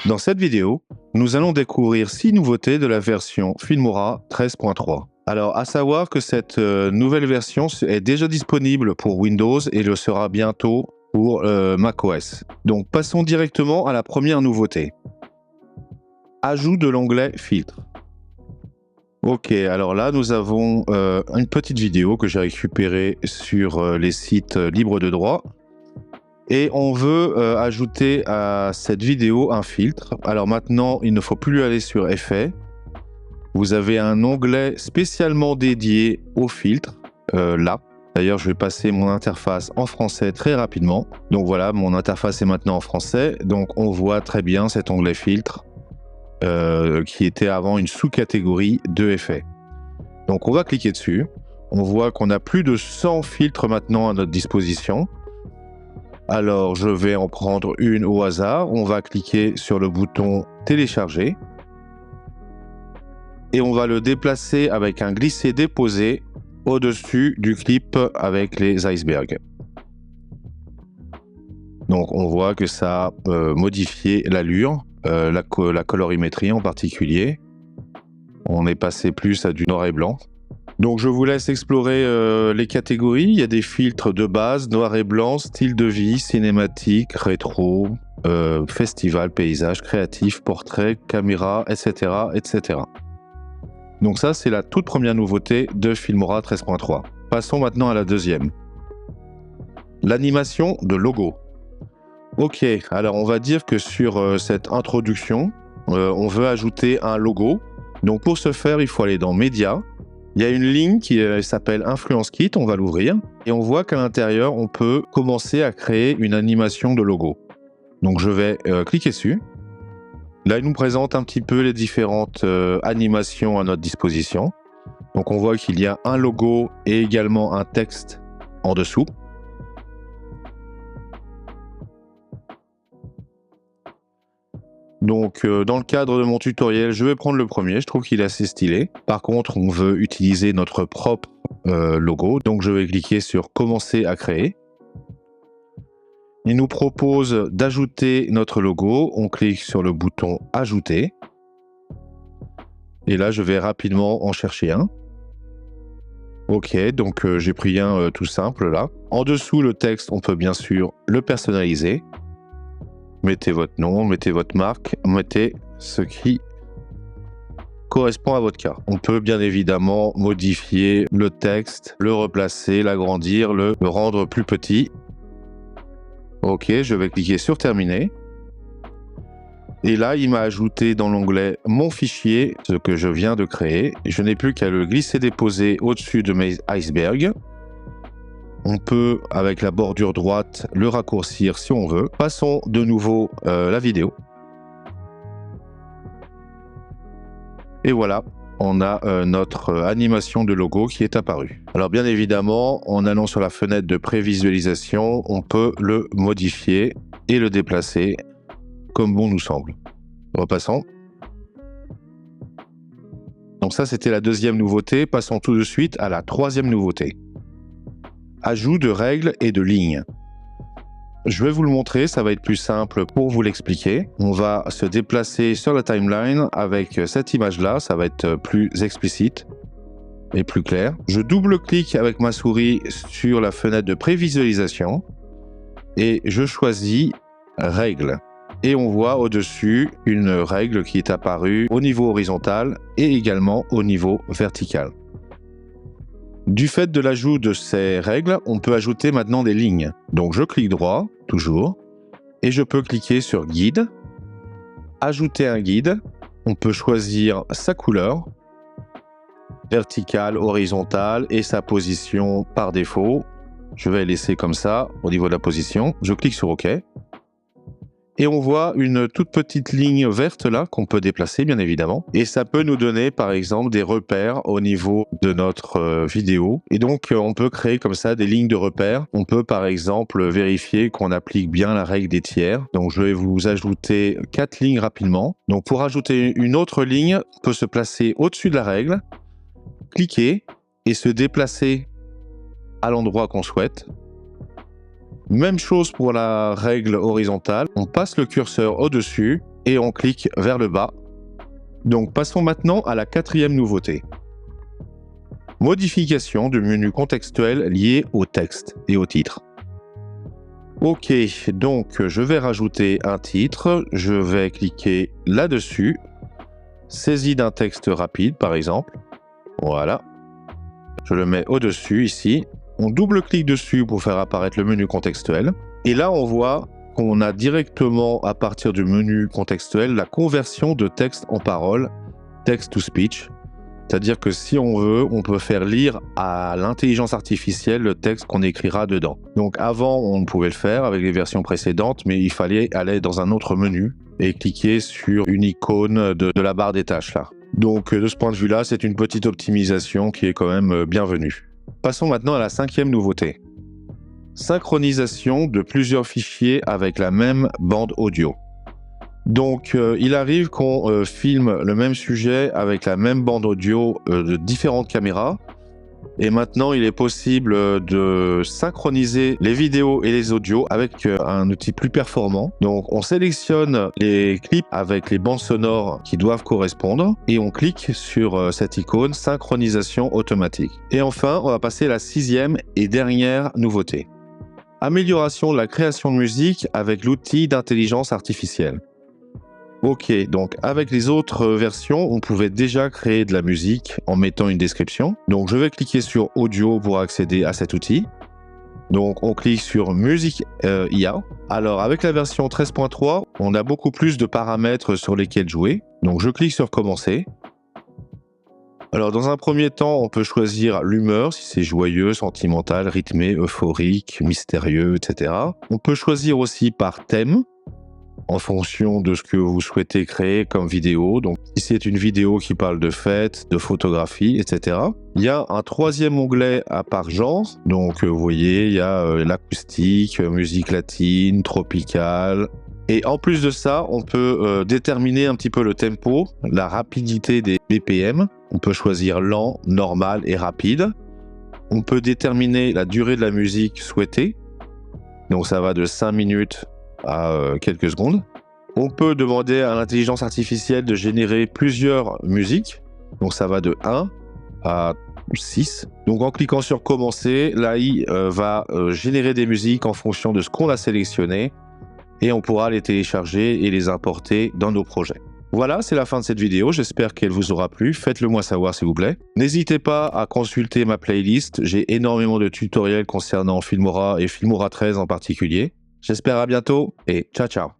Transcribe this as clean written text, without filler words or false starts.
Dans cette vidéo, nous allons découvrir 6 nouveautés de la version Filmora 13.3. Alors, à savoir que cette nouvelle version est déjà disponible pour Windows et le sera bientôt pour macOS. Donc, passons directement à la première nouveauté. Ajout de l'onglet Filtre. Ok, alors là, nous avons une petite vidéo que j'ai récupérée sur les sites libres de droit. Et on veut ajouter à cette vidéo un filtre. Alors maintenant, il ne faut plus aller sur Effets. Vous avez un onglet spécialement dédié au filtre, là. D'ailleurs, je vais passer mon interface en français très rapidement. Donc voilà, mon interface est maintenant en français. Donc on voit très bien cet onglet filtre qui était avant une sous-catégorie de effets. Donc on va cliquer dessus. On voit qu'on a plus de 100 filtres maintenant à notre disposition. Alors, je vais en prendre une au hasard. On va cliquer sur le bouton télécharger. Et on va le déplacer avec un glisser-déposer au-dessus du clip avec les icebergs. Donc, on voit que ça a modifié l'allure, la colorimétrie en particulier. On est passé plus à du noir et blanc. Donc je vous laisse explorer les catégories. Il y a des filtres de base, noir et blanc, style de vie, cinématique, rétro, festival, paysage, créatif, portrait, caméra, etc., etc. Donc ça, c'est la toute première nouveauté de Filmora 13.3. Passons maintenant à la deuxième. L'animation de logo. Ok, alors on va dire que sur cette introduction, on veut ajouter un logo. Donc pour ce faire, il faut aller dans Médias. Il y a une ligne qui s'appelle Influence Kit, on va l'ouvrir, et on voit qu'à l'intérieur, on peut commencer à créer une animation de logo. Donc je vais cliquer dessus. Là, il nous présente un petit peu les différentes animations à notre disposition. Donc on voit qu'il y a un logo et également un texte en dessous. Donc dans le cadre de mon tutoriel, je vais prendre le premier, je trouve qu'il est assez stylé. Par contre, on veut utiliser notre propre logo, donc je vais cliquer sur commencer à créer. Il nous propose d'ajouter notre logo, on clique sur le bouton ajouter. Et là, je vais rapidement en chercher un. Ok, donc j'ai pris un tout simple là. En dessous, le texte, on peut bien sûr le personnaliser. Mettez votre nom, mettez votre marque, mettez ce qui correspond à votre cas. On peut bien évidemment modifier le texte, le replacer, l'agrandir, le rendre plus petit. Ok, je vais cliquer sur terminer. Et là, il m'a ajouté dans l'onglet mon fichier, ce que je viens de créer. Je n'ai plus qu'à le glisser-déposer au-dessus de mes icebergs. On peut, avec la bordure droite, le raccourcir si on veut. Passons de nouveau la vidéo. Et voilà, on a notre animation de logo qui est apparue. Alors bien évidemment, en allant sur la fenêtre de prévisualisation, on peut le modifier et le déplacer comme bon nous semble. Repassons. Donc ça, c'était la deuxième nouveauté. Passons tout de suite à la troisième nouveauté. Ajout de règles et de lignes. Je vais vous le montrer, ça va être plus simple pour vous l'expliquer. On va se déplacer sur la timeline avec cette image-là, ça va être plus explicite et plus clair. Je double-clique avec ma souris sur la fenêtre de prévisualisation et je choisis Règles. Et on voit au-dessus une règle qui est apparue au niveau horizontal et également au niveau vertical. Du fait de l'ajout de ces règles, on peut ajouter maintenant des lignes. Donc je clique droit, toujours, et je peux cliquer sur Guide, ajouter un guide. On peut choisir sa couleur, verticale, horizontale, et sa position par défaut. Je vais laisser comme ça au niveau de la position. Je clique sur OK. Et on voit une toute petite ligne verte là qu'on peut déplacer bien évidemment. Et ça peut nous donner par exemple des repères au niveau de notre vidéo. Et donc on peut créer comme ça des lignes de repères. On peut par exemple vérifier qu'on applique bien la règle des tiers. Donc je vais vous ajouter 4 lignes rapidement. Donc pour ajouter une autre ligne, on peut se placer au-dessus de la règle, cliquer et se déplacer à l'endroit qu'on souhaite. Même chose pour la règle horizontale, on passe le curseur au-dessus et on clique vers le bas. Donc passons maintenant à la 4e nouveauté. Modification du menu contextuel lié au texte et au titre. Ok, donc je vais rajouter un titre, je vais cliquer là-dessus, saisie d'un texte rapide par exemple, voilà, je le mets au-dessus ici, on double-clique dessus pour faire apparaître le menu contextuel, et là on voit qu'on a directement à partir du menu contextuel la conversion de texte en parole, text-to-speech, c'est-à-dire que si on veut, on peut faire lire à l'intelligence artificielle le texte qu'on écrira dedans. Donc avant, on pouvait le faire avec les versions précédentes, mais il fallait aller dans un autre menu et cliquer sur une icône de la barre des tâches là. Donc de ce point de vue-là, c'est une petite optimisation qui est quand même bienvenue. Passons maintenant à la 5e nouveauté. Synchronisation de plusieurs fichiers avec la même bande audio. Donc, il arrive qu'on filme le même sujet avec la même bande audio de différentes caméras. Et maintenant, il est possible de synchroniser les vidéos et les audios avec un outil plus performant. Donc, on sélectionne les clips avec les bandes sonores qui doivent correspondre et on clique sur cette icône synchronisation automatique. Et enfin, on va passer à la 6e et dernière nouveauté. Amélioration de la création de musique avec l'outil d'intelligence artificielle. Ok, donc avec les autres versions, on pouvait déjà créer de la musique en mettant une description. Donc je vais cliquer sur Audio pour accéder à cet outil. Donc on clique sur Musique IA. Alors avec la version 13.3, on a beaucoup plus de paramètres sur lesquels jouer. Donc je clique sur Commencer. Alors dans un premier temps, on peut choisir l'humeur, si c'est joyeux, sentimental, rythmé, euphorique, mystérieux, etc. On peut choisir aussi par thème, en fonction de ce que vous souhaitez créer comme vidéo. Donc, si c'est une vidéo qui parle de fêtes, de photographie, etc. Il y a un 3e onglet à part genre. Donc, vous voyez, il y a l'acoustique, musique latine, tropicale. Et en plus de ça, on peut déterminer un petit peu le tempo, la rapidité des BPM. On peut choisir lent, normal et rapide. On peut déterminer la durée de la musique souhaitée. Donc, ça va de 5 minutes à quelques secondes. On peut demander à l'intelligence artificielle de générer plusieurs musiques. Donc ça va de 1 à 6. Donc en cliquant sur Commencer, l'AI va générer des musiques en fonction de ce qu'on a sélectionné et on pourra les télécharger et les importer dans nos projets. Voilà, c'est la fin de cette vidéo. J'espère qu'elle vous aura plu. Faites-le moi savoir s'il vous plaît. N'hésitez pas à consulter ma playlist. J'ai énormément de tutoriels concernant Filmora et Filmora 13 en particulier. J'espère à bientôt et ciao ciao.